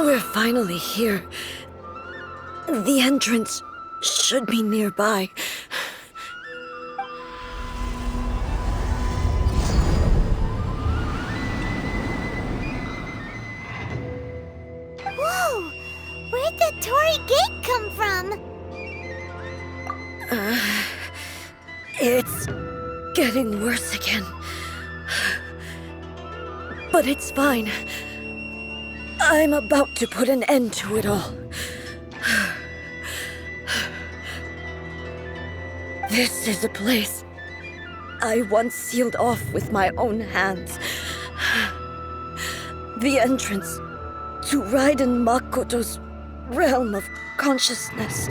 We're finally here. The entrance should be nearby. Whoa! Where'd that Torii gate come from? It's getting worse again. But it's fine. I'm about to put an end to it all. This is a place I once sealed off with my own hands. The entrance to Raiden Makoto's realm of consciousness.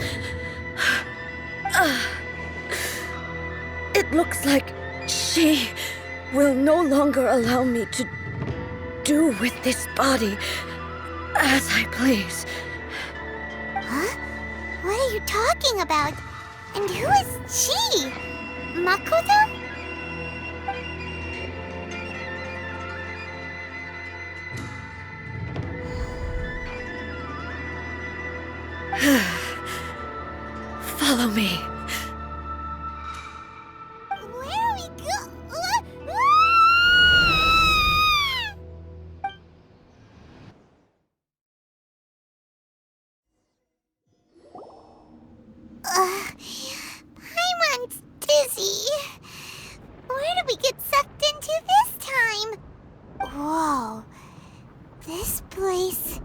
It looks like she will no longer allow me to do with this body as I please. Huh? What are you talking about? And who is she? Makoto? Follow me. Where are we Paimon's dizzy. Where did we get sucked into this time? Whoa. This place...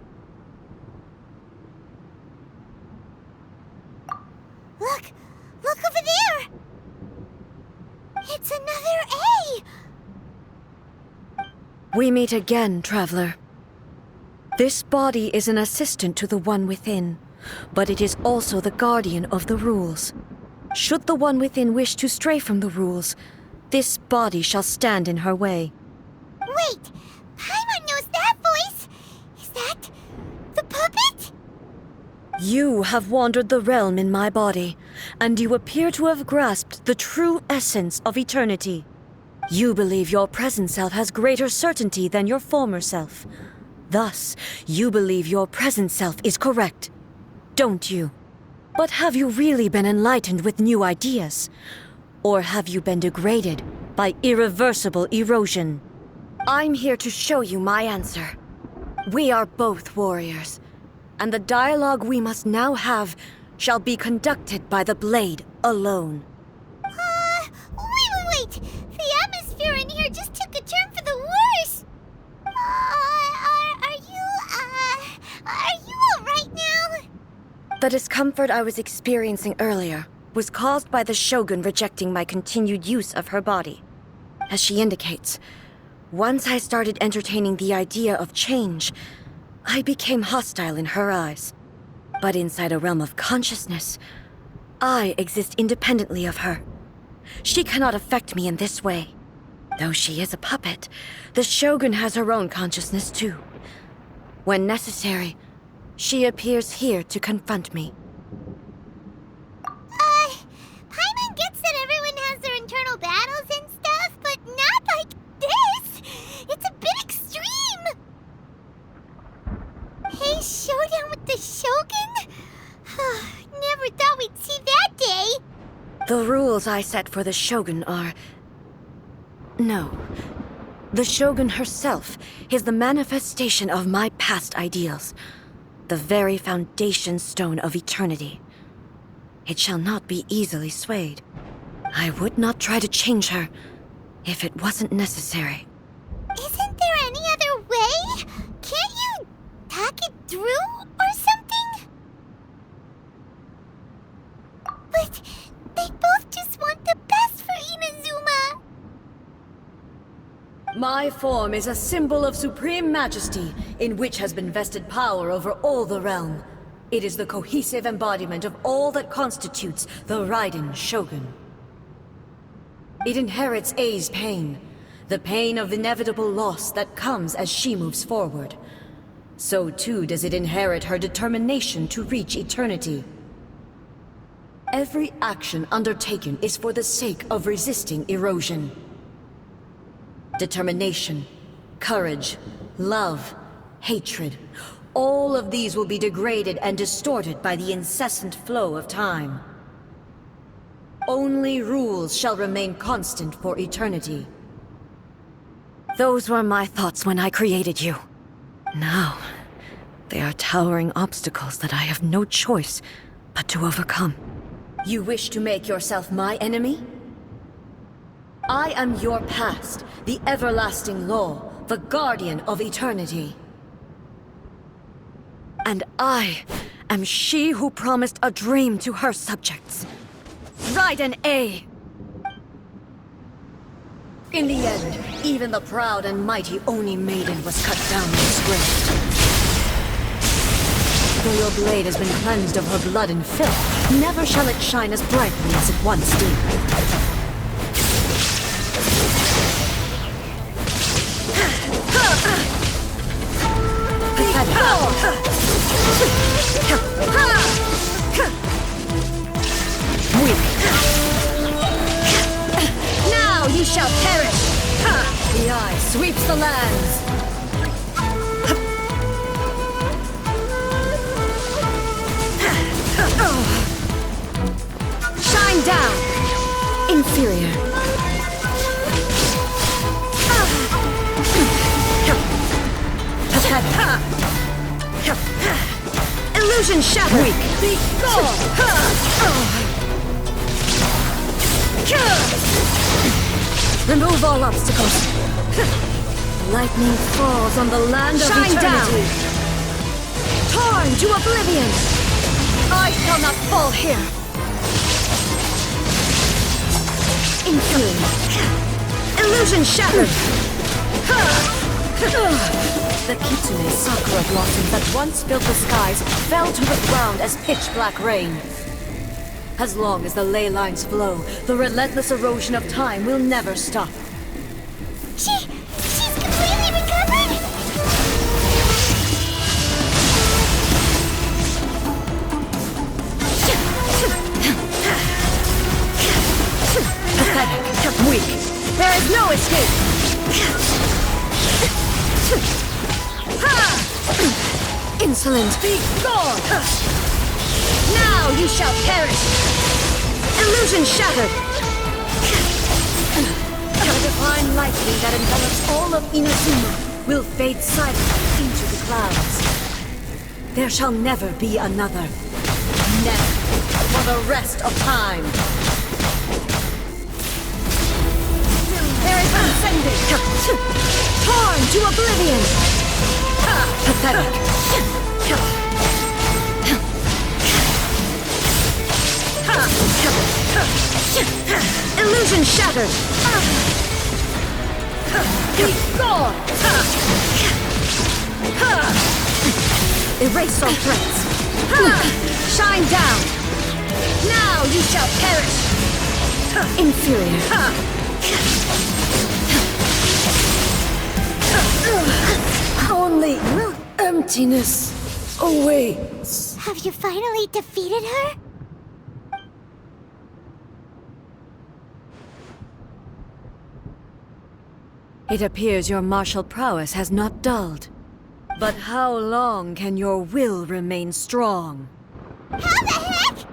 Look over there! It's another A! We meet again, traveler. This body is an assistant to the one within, but it is also the guardian of the rules. Should the one within wish to stray from the rules, this body shall stand in her way. Wait! Paimon knows that voice! Is that... the puppet? You have wandered the realm in my body, and you appear to have grasped the true essence of eternity. You believe your present self has greater certainty than your former self. Thus, you believe your present self is correct, don't you? But have you really been enlightened with new ideas? Or have you been degraded by irreversible erosion? I'm here to show you my answer. We are both warriors, and the dialogue we must now have shall be conducted by the blade alone. Wait! The atmosphere in here just took a turn for the worse! Are you alright now? The discomfort I was experiencing earlier was caused by the Shougun rejecting my continued use of her body. As she indicates, once I started entertaining the idea of change, I became hostile in her eyes. But inside a realm of consciousness, I exist independently of her. She cannot affect me in this way. Though she is a puppet, the Shougun has her own consciousness too. When necessary, she appears here to confront me. Paimon gets that everyone has their internal battles and stuff, but not like this! It's a bit extreme! Hey, showdown with the Shougun? Never thought we'd see that day! The rules I set for the Shougun are... No. The Shougun herself is the manifestation of my past ideals. The very foundation stone of eternity. It shall not be easily swayed. I would not try to change her if it wasn't necessary. Isn't there any other way? Can't you talk it through or something? But they both just want the best for Inazuma. My form is a symbol of supreme majesty, in which has been vested power over all the realm. It is the cohesive embodiment of all that constitutes the Raiden Shogun. It inherits Ei's pain, the pain of inevitable loss that comes as she moves forward. So too does it inherit her determination to reach eternity. Every action undertaken is for the sake of resisting erosion. Determination, courage, love, hatred, All of these will be degraded and distorted by the incessant flow of time. Only rules shall remain constant for eternity. Those were my thoughts when I created you. Now, they are towering obstacles that I have no choice but to overcome. You wish to make yourself my enemy? I am your past, the everlasting law, the guardian of eternity. And I am she who promised a dream to her subjects. Raiden A. In the end, even the proud and mighty Oni Maiden was cut down and disgraced. Though your blade has been cleansed of her blood and filth, never shall it shine as brightly as it once did. Now you shall perish! The eye sweeps the lands! Shine down! Inferior. Illusion shattered! Weak! Be gone! Remove all obstacles. Lightning falls on the land of eternity. Shine down! Torn to oblivion! I shall not fall here. Inferior. Illusion shattered! The Kitsune sakura blossoms that once filled the skies fell to the ground as pitch-black rain. As long as the ley lines flow, the relentless erosion of time will never stop. She's completely recovered? Pathetic, weak. There is no escape. Insolent, be gone! Now you shall perish! Illusion shattered! The divine lightning that envelops all of Inazuma will fade silently into the clouds. There shall never be another. Never. For the rest of time. There is ascending! Torn to oblivion! Pathetic! Illusion shattered! Be gone! Erase all threats! Shine down! Now you shall perish! Inferior! Only emptiness awaits. Have you finally defeated her? It appears your martial prowess has not dulled. But how long can your will remain strong? How the heck?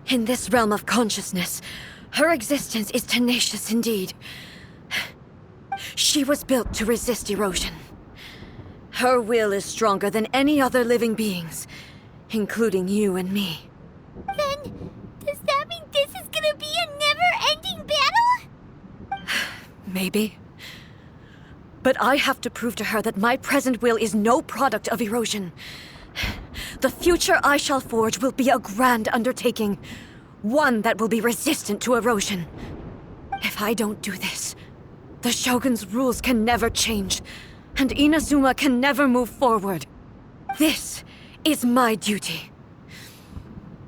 In this realm of consciousness, her existence is tenacious indeed. She was built to resist erosion. Her will is stronger than any other living being's, including you and me. Then, does that mean this is gonna be a never-ending battle? Maybe. But I have to prove to her that my present will is no product of erosion. The future I shall forge will be a grand undertaking, one that will be resistant to erosion. If I don't do this, the Shogun's rules can never change, and Inazuma can never move forward. This is my duty.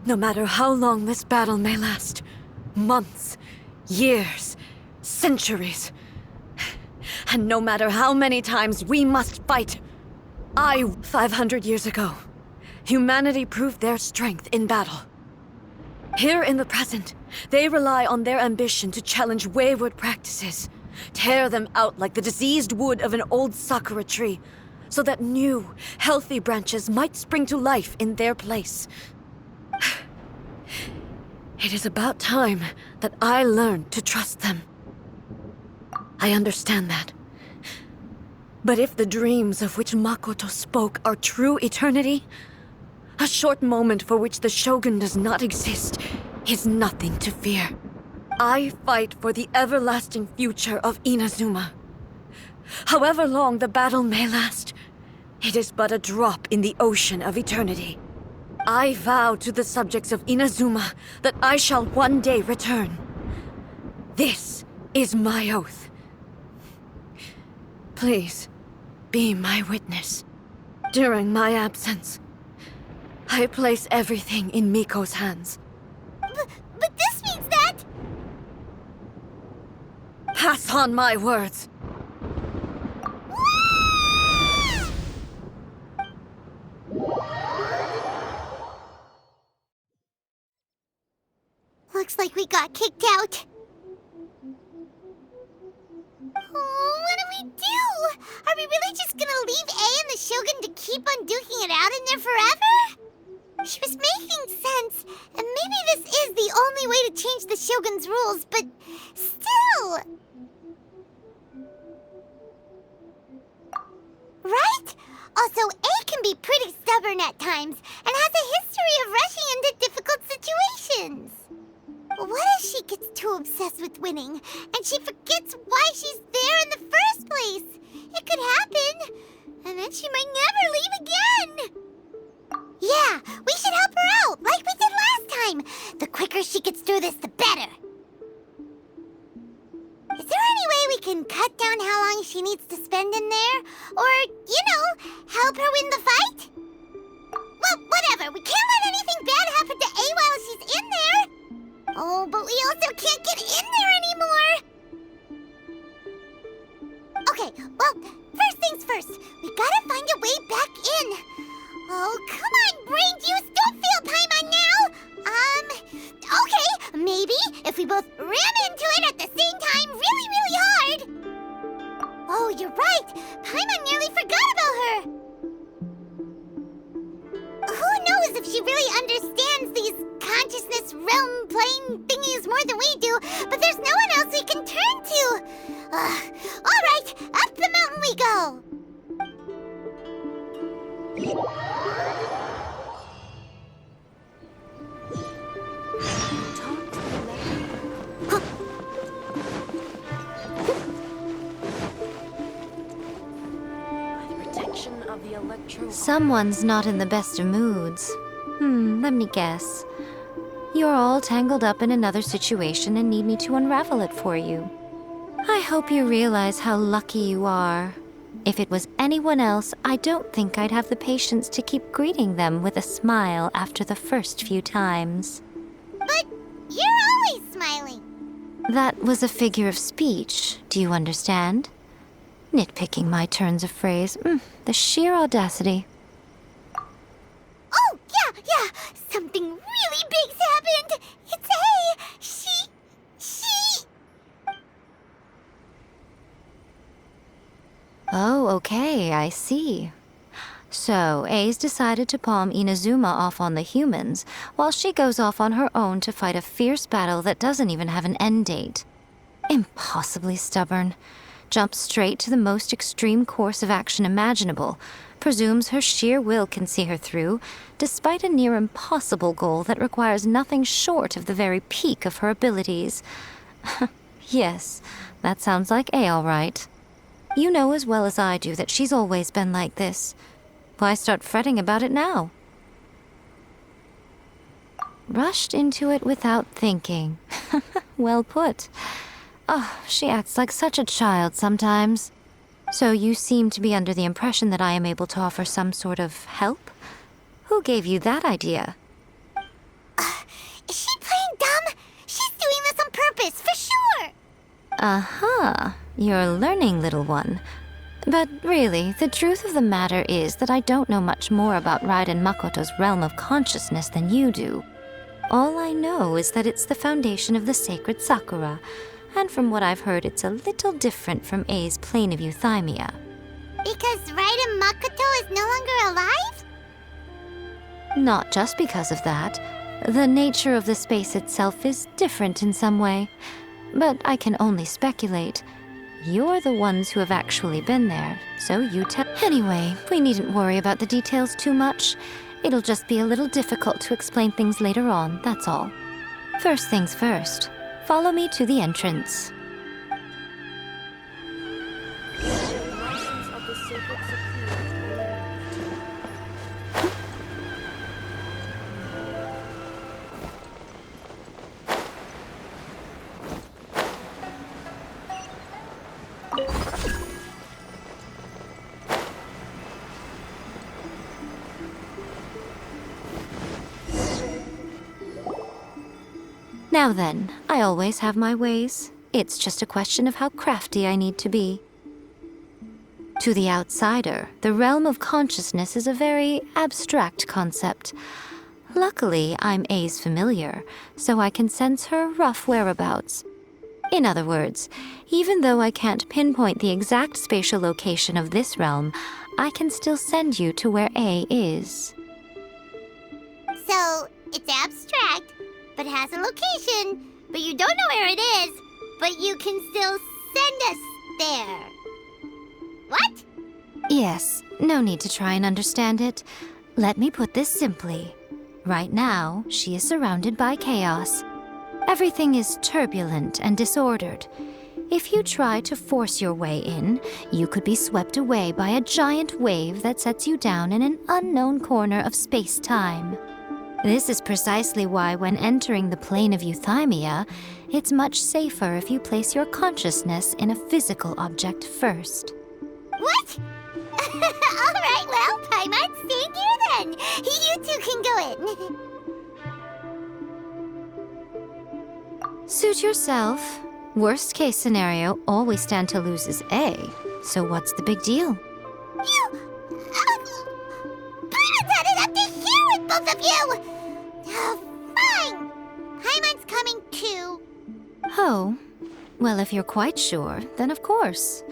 No matter how long this battle may last, months, years, centuries, and no matter how many times we must fight, 500 years ago, humanity proved their strength in battle. Here in the present, they rely on their ambition to challenge wayward practices, Tear them out like the diseased wood of an old sakura tree, so that new, healthy branches might spring to life in their place. It is about time that I learned to trust them. I understand that. But if the dreams of which Makoto spoke are true eternity, a short moment for which the Shogun does not exist is nothing to fear. I fight for the everlasting future of Inazuma. However long the battle may last, it is but a drop in the ocean of eternity. I vow to the subjects of Inazuma that I shall one day return. This is my oath. Please, be my witness. During my absence, I place everything in Miko's hands. But this means that... Pass on my words. Looks like we got kicked out. Oh, what do we do? Are we really just gonna leave A and the Shogun to keep on duking it out in there forever? She was making sense, and maybe this is the only way to change the Shogun's rules, but still... Right? Also, A can be pretty stubborn at times, and has a history of rushing into difficult situations. What if she gets too obsessed with winning, and she forgets why she's there in the first place? It could happen, and then she might never leave again. Yeah, we should help her out, like we did last time. The quicker she gets through this, the better. Is there any way we can cut down how long she needs to spend in there? Or, help her win the fight? Well, whatever. We can't let anything bad happen to A while she's in there. Oh, but we also can't get in there anymore! Okay, well, first things first. We gotta find a way back in. Oh, come on, brain juice! Don't feel Paimon now! Okay, maybe if we both ram into it at the same time really, really hard. Oh, you're right! Paimon nearly forgot about her! Who knows if she really understands these consciousness realm plane thingies more than we do, but there's no one else we can turn to. All right, up the mountain we go. Someone's not in the best of moods. Let me guess. You're all tangled up in another situation and need me to unravel it for you. I hope you realize how lucky you are. If it was anyone else, I don't think I'd have the patience to keep greeting them with a smile after the first few times. But you're always smiling. That was a figure of speech, do you understand? Nitpicking my turns of phrase. The sheer audacity. Oh, yeah. Something really big's happened. It's A. She... Oh, okay, I see. So, A's decided to palm Inazuma off on the humans, while she goes off on her own to fight a fierce battle that doesn't even have an end date. Impossibly stubborn. Jumps straight to the most extreme course of action imaginable, presumes her sheer will can see her through, despite a near impossible goal that requires nothing short of the very peak of her abilities. Yes, that sounds like A all right. You know as well as I do that she's always been like this. Why start fretting about it now? Rushed into it without thinking. Well put. Oh, she acts like such a child sometimes. So you seem to be under the impression that I am able to offer some sort of help? Who gave you that idea? Is she playing dumb? She's doing this on purpose, for sure! Uh-huh. You're learning, little one. But really, the truth of the matter is that I don't know much more about Raiden Makoto's realm of consciousness than you do. All I know is that it's the foundation of the sacred Sakura, And from what I've heard, it's a little different from A's plane of euthymia. Because Raiden Makoto is no longer alive? Not just because of that. The nature of the space itself is different in some way. But I can only speculate. You're the ones who have actually been there, so you tell. Anyway, we needn't worry about the details too much. It'll just be a little difficult to explain things later on, that's all. First things first, follow me to the entrance. Now then, I always have my ways. It's just a question of how crafty I need to be. To the outsider, the realm of consciousness is a very abstract concept. Luckily, I'm A's familiar, so I can sense her rough whereabouts. In other words, even though I can't pinpoint the exact spatial location of this realm, I can still send you to where A is. So, it's abstract, but has a location, but you don't know where it is, but you can still send us there. What? Yes, no need to try and understand it. Let me put this simply. Right now, she is surrounded by chaos. Everything is turbulent and disordered. If you try to force your way in, you could be swept away by a giant wave that sets you down in an unknown corner of space-time. This is precisely why when entering the plane of euthymia, it's much safer if you place your consciousness in a physical object first. What? Alright, well, Paimon, stay here then. You two can go in. Suit yourself. Worst case scenario, all we stand to lose is A. So what's the big deal? You... Paimon's had it up to here with both of you! Fine! Paimon's coming too. Oh, well, if you're quite sure, then of course.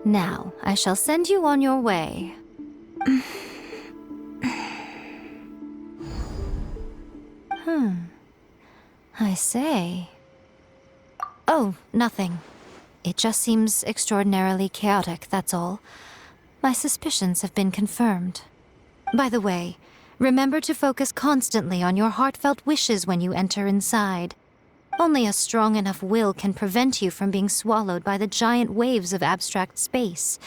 Now, I shall send you on your way. I say. Oh, nothing. It just seems extraordinarily chaotic, that's all. My suspicions have been confirmed. By the way, remember to focus constantly on your heartfelt wishes when you enter inside. Only a strong enough will can prevent you from being swallowed by the giant waves of abstract space.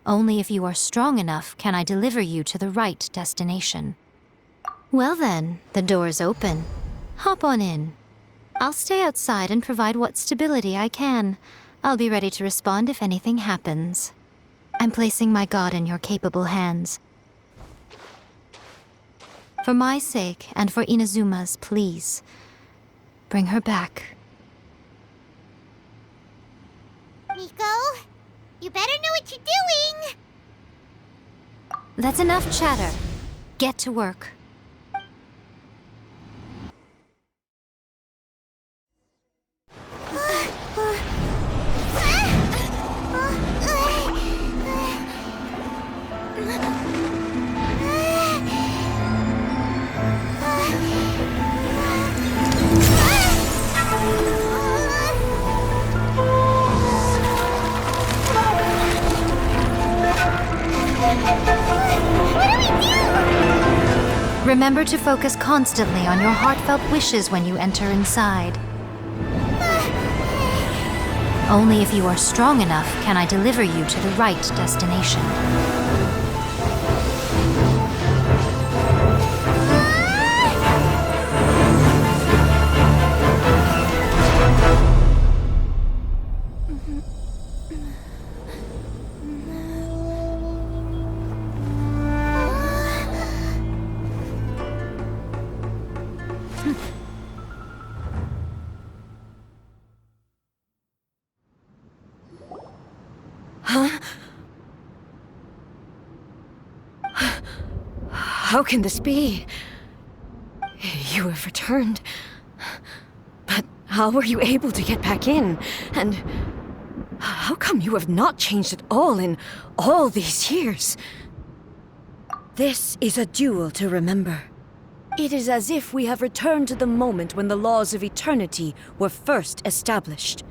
Only if you are strong enough can I deliver you to the right destination. Well then, the door is open. Hop on in. I'll stay outside and provide what stability I can. I'll be ready to respond if anything happens. I'm placing my god in your capable hands. For my sake, and for Inazuma's, please. Bring her back. Miko, you better know what you're doing! That's enough chatter. Get to work. Remember to focus constantly on your heartfelt wishes when you enter inside. Only if you are strong enough can I deliver you to the right destination. How can this be? You have returned. But How were you able to get back in? And how come you have not changed at all in all these years? This is a duel to remember. It is as if we have returned to the moment when the laws of eternity were first established.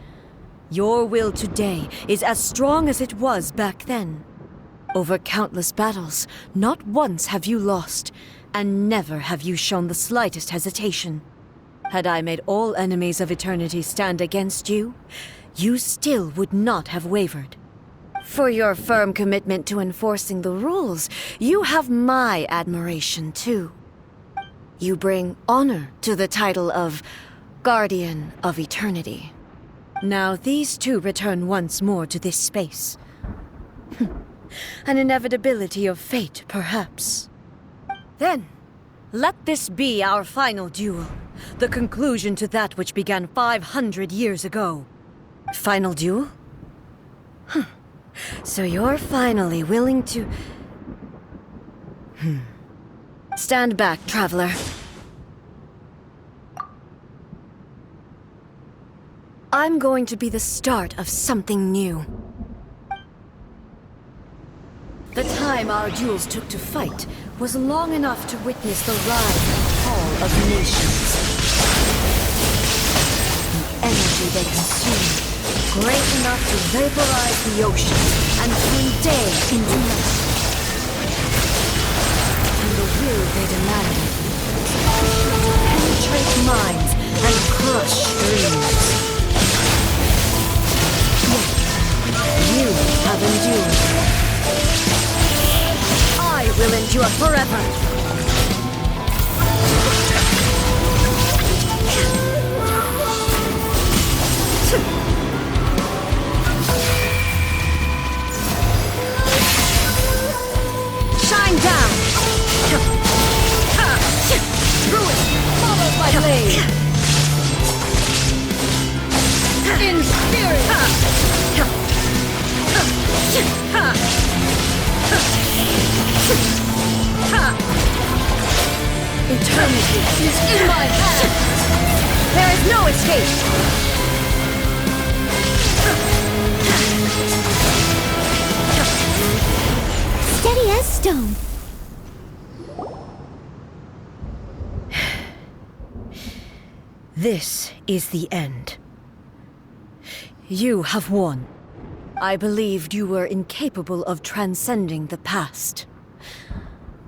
Your will today is as strong as it was back then. Over countless battles, not once have you lost, and never have you shown the slightest hesitation. Had I made all enemies of eternity stand against you, you still would not have wavered. For your firm commitment to enforcing the rules, you have my admiration too. You bring honor to the title of Guardian of Eternity. Now these two return once more to this space. An inevitability of fate, perhaps. Then, let this be our final duel. The conclusion to that which began 500 years ago. Final duel? So you're finally willing to... Stand back, traveler. I'm going to be the start of something new. The time our duels took to fight was long enough to witness the rise and fall of nations. The energy they consumed, great enough to vaporize the ocean and turn day into night. And the will they demanded, to penetrate minds and crush dreams. Yet, you have endured. I will endure forever! Shine down! Ruin, followed by blade! In spirit! Eternity is in my hands! There is no escape! Steady as stone. This is the end. You have won. I believed you were incapable of transcending the past.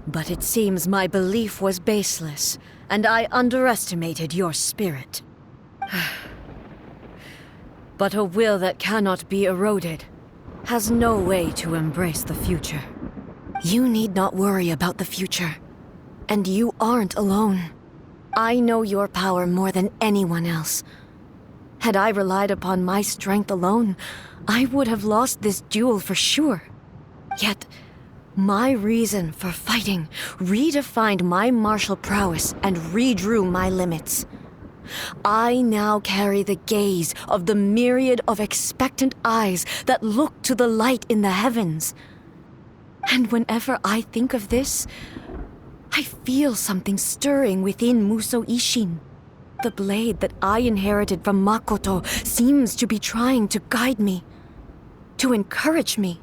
But it seems my belief was baseless, and I underestimated your spirit. But a will that cannot be eroded has no way to embrace the future. You need not worry about the future, and you aren't alone. I know your power more than anyone else. Had I relied upon my strength alone, I would have lost this duel for sure. Yet, my reason for fighting redefined my martial prowess and redrew my limits. I now carry the gaze of the myriad of expectant eyes that look to the light in the heavens. And whenever I think of this, I feel something stirring within Musou Ishin. The blade that I inherited from Makoto seems to be trying to guide me, to encourage me.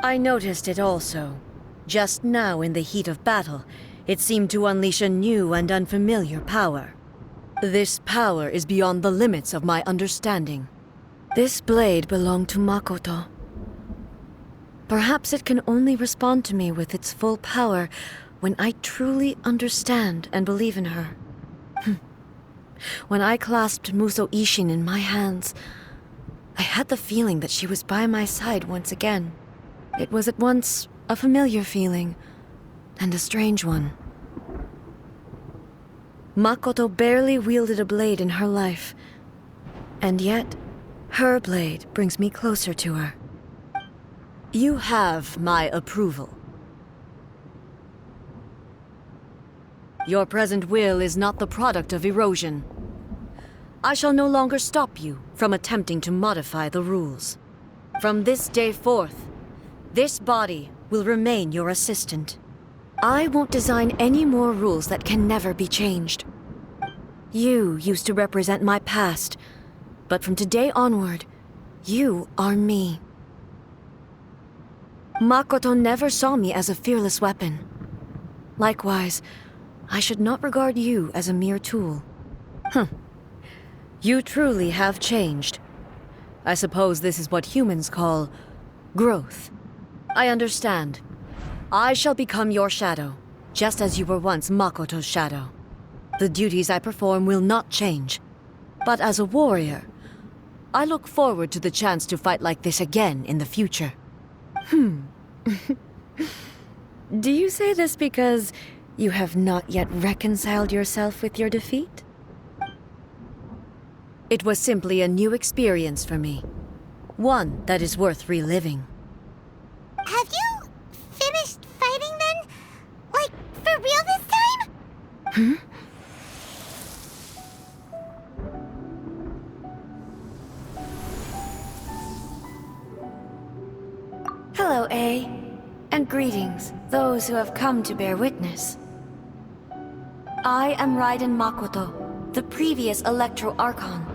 I noticed it also. Just now in the heat of battle, it seemed to unleash a new and unfamiliar power. This power is beyond the limits of my understanding. This blade belonged to Makoto. Perhaps it can only respond to me with its full power when I truly understand and believe in her. When I clasped Musou Ishin in my hands, I had the feeling that she was by my side once again. It was at once a familiar feeling and a strange one. Makoto barely wielded a blade in her life, and yet her blade brings me closer to her. You have my approval. Your present will is not the product of erosion. I shall no longer stop you from attempting to modify the rules. From this day forth, this body will remain your assistant. I won't design any more rules that can never be changed. You used to represent my past, but from today onward, you are me. Makoto never saw me as a fearless weapon. Likewise, I should not regard you as a mere tool. You truly have changed. I suppose this is what humans call growth. I understand. I shall become your shadow, just as you were once Makoto's shadow. The duties I perform will not change. But as a warrior, I look forward to the chance to fight like this again in the future. Do you say this because you have not yet reconciled yourself with your defeat? It was simply a new experience for me. One that is worth reliving. Have you finished fighting then? Like, for real this time? Hello, A. And greetings, those who have come to bear witness. I am Raiden Makoto, the previous Electro Archon,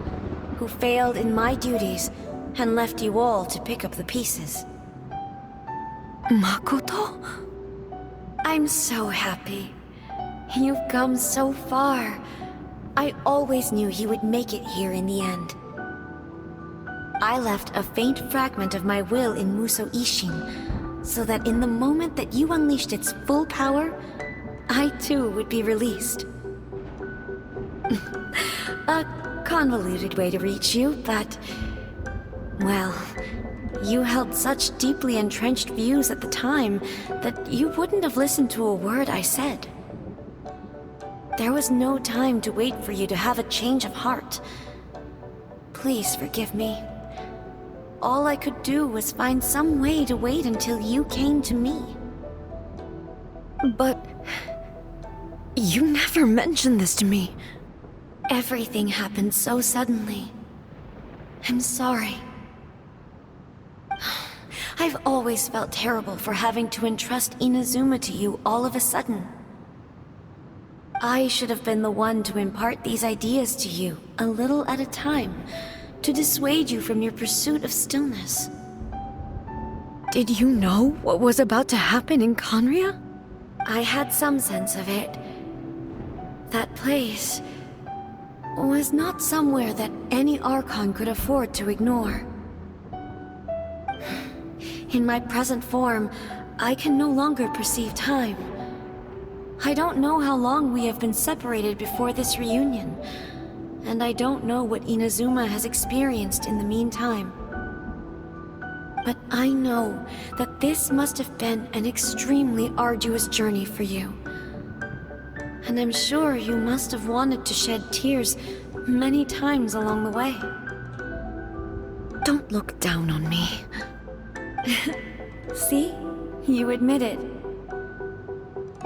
who failed in my duties and left you all to pick up the pieces. Makoto? I'm so happy. You've come so far. I always knew you would make it here in the end. I left a faint fragment of my will in Muso Ishin, so that in the moment that you unleashed its full power, I too would be released. A convoluted way to reach you, but... well, you held such deeply entrenched views at the time that you wouldn't have listened to a word I said. There was no time to wait for you to have a change of heart. Please forgive me. All I could do was find some way to wait until you came to me. But... you never mentioned this to me. Everything happened so suddenly. I'm sorry. I've always felt terrible for having to entrust Inazuma to you all of a sudden. I should have been the one to impart these ideas to you, a little at a time, to dissuade you from your pursuit of stillness. Did you know what was about to happen in Conria? I had some sense of it. That place was not somewhere that any Archon could afford to ignore. In my present form, I can no longer perceive time. I don't know how long we have been separated before this reunion, and I don't know what Inazuma has experienced in the meantime. But I know that this must have been an extremely arduous journey for you. And I'm sure you must have wanted to shed tears many times along the way. Don't look down on me. See? You admit it.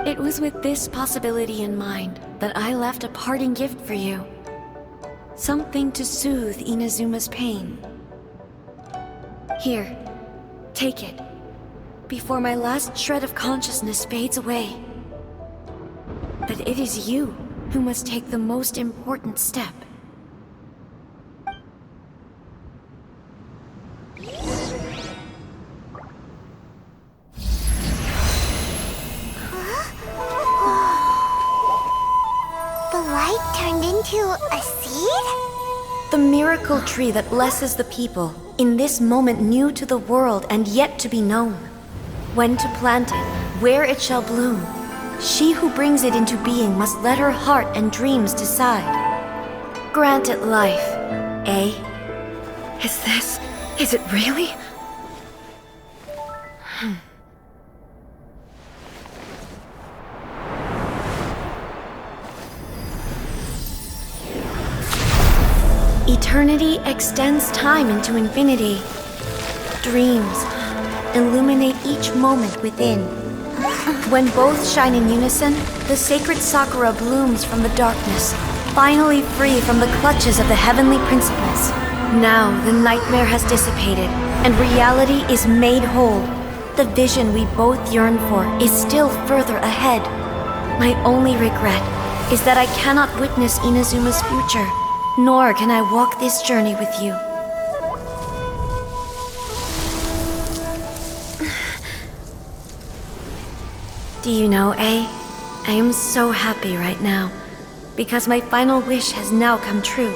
It was with this possibility in mind that I left a parting gift for you. Something to soothe Inazuma's pain. Here, take it, before my last shred of consciousness fades away. But it is you who must take the most important step. The light turned into a seed? The miracle tree that blesses the people, in this moment new to the world and yet to be known. When to plant it, where it shall bloom. She who brings it into being must let her heart and dreams decide. Grant it life, eh? Is it really? Eternity extends time into infinity. Dreams illuminate each moment within. When both shine in unison, the sacred Sakura blooms from the darkness, finally free from the clutches of the heavenly principles. Now the nightmare has dissipated, and reality is made whole. The vision we both yearn for is still further ahead. My only regret is that I cannot witness Inazuma's future, nor can I walk this journey with you. Do you know, I am so happy right now, because my final wish has now come true.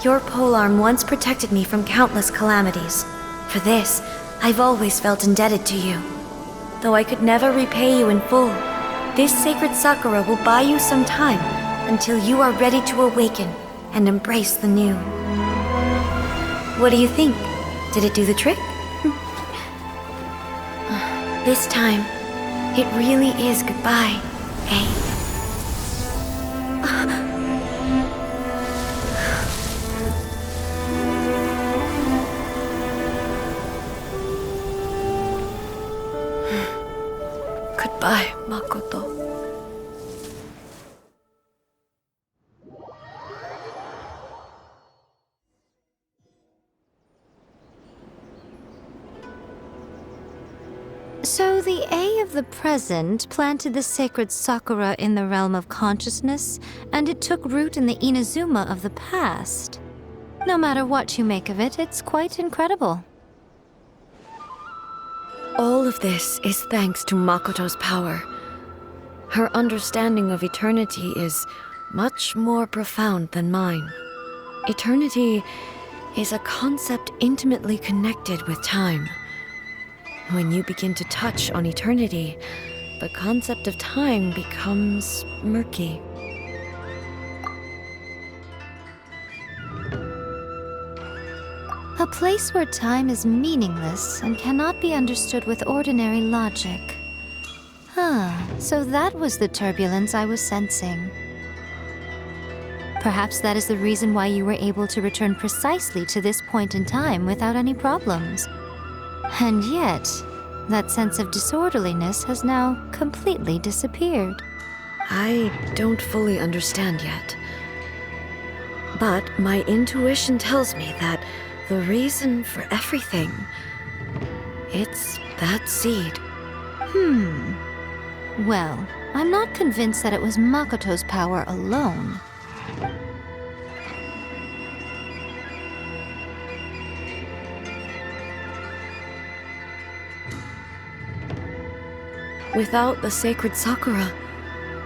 Your polearm once protected me from countless calamities. For this, I've always felt indebted to you. Though I could never repay you in full, this sacred sakura will buy you some time until you are ready to awaken and embrace the new. What do you think? Did it do the trick? This time, it really is goodbye, eh? Goodbye, Makoto. So the A of the present planted the sacred sakura in the realm of consciousness, and it took root in the Inazuma of the past. No matter what you make of it, it's quite incredible. All of this is thanks to Makoto's power. Her understanding of eternity is much more profound than mine. Eternity is a concept intimately connected with time. When you begin to touch on eternity, the concept of time becomes murky. A place where time is meaningless and cannot be understood with ordinary logic. So that was the turbulence I was sensing. Perhaps that is the reason why you were able to return precisely to this point in time without any problems. And yet, that sense of disorderliness has now completely disappeared. I don't fully understand yet. But my intuition tells me that the reason for everything, it's that seed. Well, I'm not convinced that it was Makoto's power alone. Without the sacred sakura,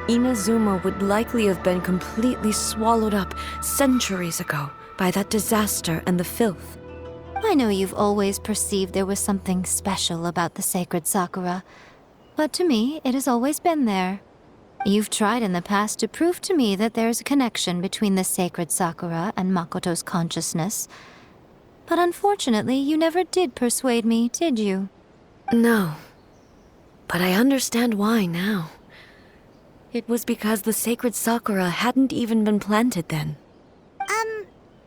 Inazuma would likely have been completely swallowed up centuries ago by that disaster and the filth. I know you've always perceived there was something special about the sacred sakura, but to me, it has always been there. You've tried in the past to prove to me that there's a connection between the sacred sakura and Makoto's consciousness, but unfortunately, you never did persuade me, did you? No, but I understand why now. It was because the sacred sakura hadn't even been planted then.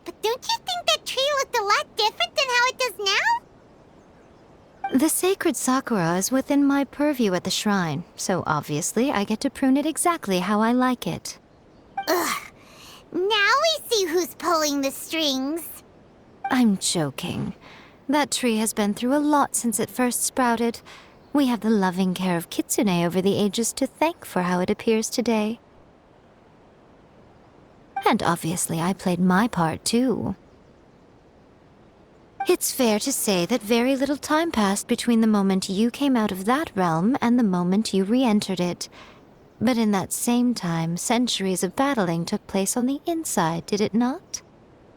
But don't you think that tree looked a lot different than how it does now? The sacred sakura is within my purview at the shrine, so obviously I get to prune it exactly how I like it. Ugh. Now we see who's pulling the strings. I'm joking. That tree has been through a lot since it first sprouted. We have the loving care of Kitsune over the ages to thank for how it appears today. And obviously I played my part too. It's fair to say that very little time passed between the moment you came out of that realm and the moment you re-entered it. But in that same time, centuries of battling took place on the inside, did it not?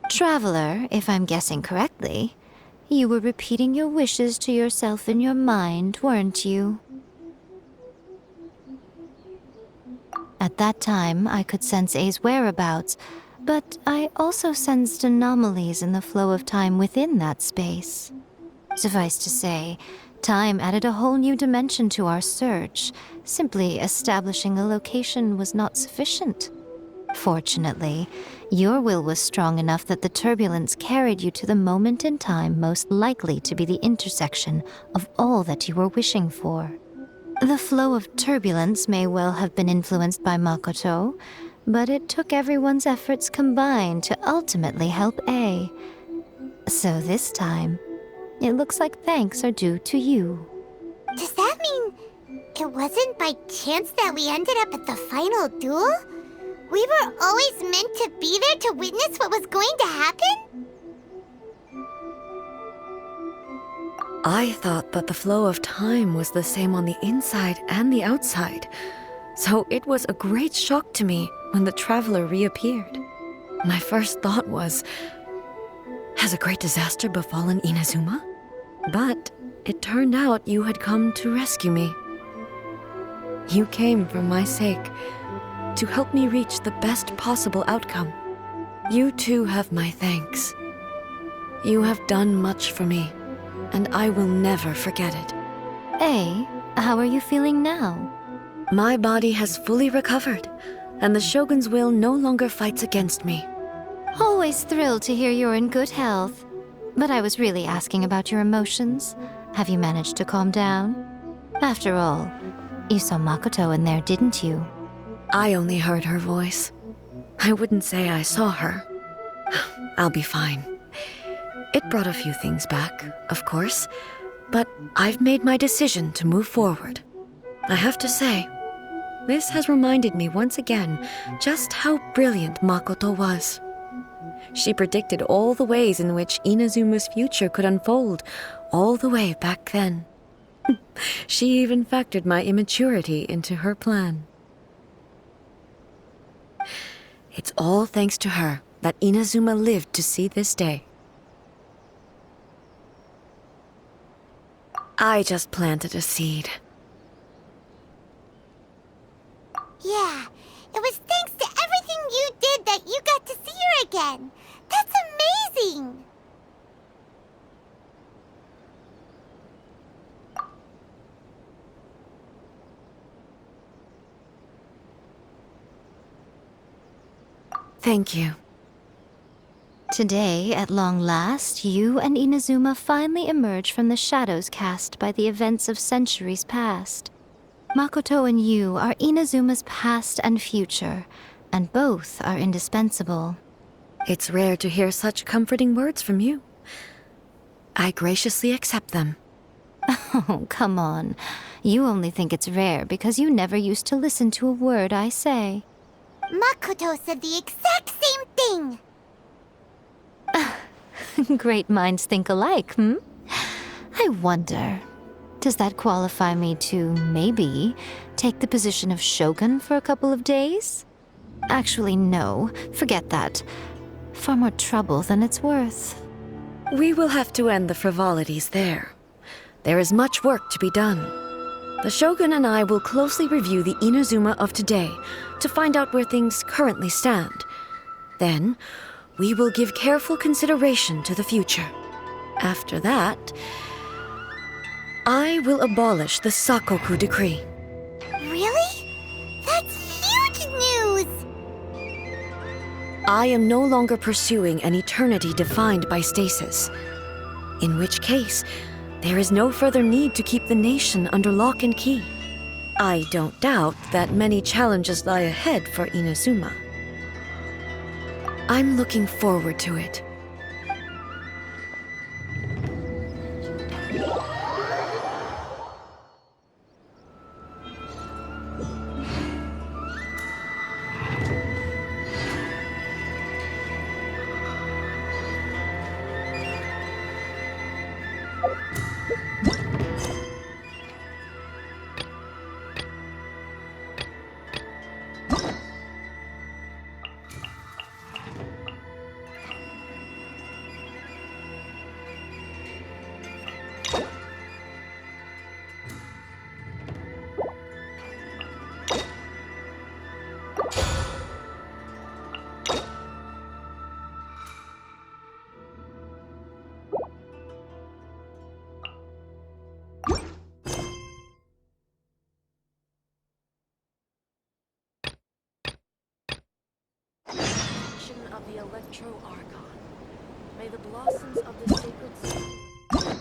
Traveler, if I'm guessing correctly, you were repeating your wishes to yourself in your mind, weren't you? At that time, I could sense A's whereabouts, but I also sensed anomalies in the flow of time within that space. Suffice to say, time added a whole new dimension to our search. Simply establishing a location was not sufficient. Fortunately, your will was strong enough that the turbulence carried you to the moment in time most likely to be the intersection of all that you were wishing for. The flow of turbulence may well have been influenced by Makoto, but it took everyone's efforts combined to ultimately help A. So this time, it looks like thanks are due to you. Does that mean it wasn't by chance that we ended up at the final duel? We were always meant to be there to witness what was going to happen? I thought that the flow of time was the same on the inside and the outside, so it was a great shock to me when the traveler reappeared. My first thought was, has a great disaster befallen Inazuma? But it turned out you had come to rescue me. You came for my sake, to help me reach the best possible outcome. You too have my thanks. You have done much for me, and I will never forget it. A, how are you feeling now? My body has fully recovered, and the Shogun's will no longer fights against me. Always thrilled to hear you're in good health. But I was really asking about your emotions. Have you managed to calm down? After all, you saw Makoto in there, didn't you? I only heard her voice. I wouldn't say I saw her. I'll be fine. It brought a few things back, of course, but I've made my decision to move forward. I have to say, this has reminded me once again just how brilliant Makoto was. She predicted all the ways in which Inazuma's future could unfold, all the way back then. She even factored my immaturity into her plan. It's all thanks to her that Inazuma lived to see this day. I just planted a seed. Yeah, it was thanks to everything you did that you got to see her again. That's amazing! Thank you. Today, at long last, you and Inazuma finally emerge from the shadows cast by the events of centuries past. Makoto and you are Inazuma's past and future, and both are indispensable. It's rare to hear such comforting words from you. I graciously accept them. Oh, come on. You only think it's rare because you never used to listen to a word I say. Makoto said the exact same thing! Great minds think alike, hmm? I wonder, does that qualify me to, maybe, take the position of Shogun for a couple of days? Actually, no. Forget that. Far more trouble than it's worth. We will have to end the frivolities there. There is much work to be done. The Shogun and I will closely review the Inazuma of today to find out where things currently stand. Then, we will give careful consideration to the future. After that, I will abolish the Sakoku decree. Really? That's huge news! I am no longer pursuing an eternity defined by stasis. In which case, there is no further need to keep the nation under lock and key. I don't doubt that many challenges lie ahead for Inazuma. I'm looking forward to it. Of the Electro Archon. May the blossoms of the sacred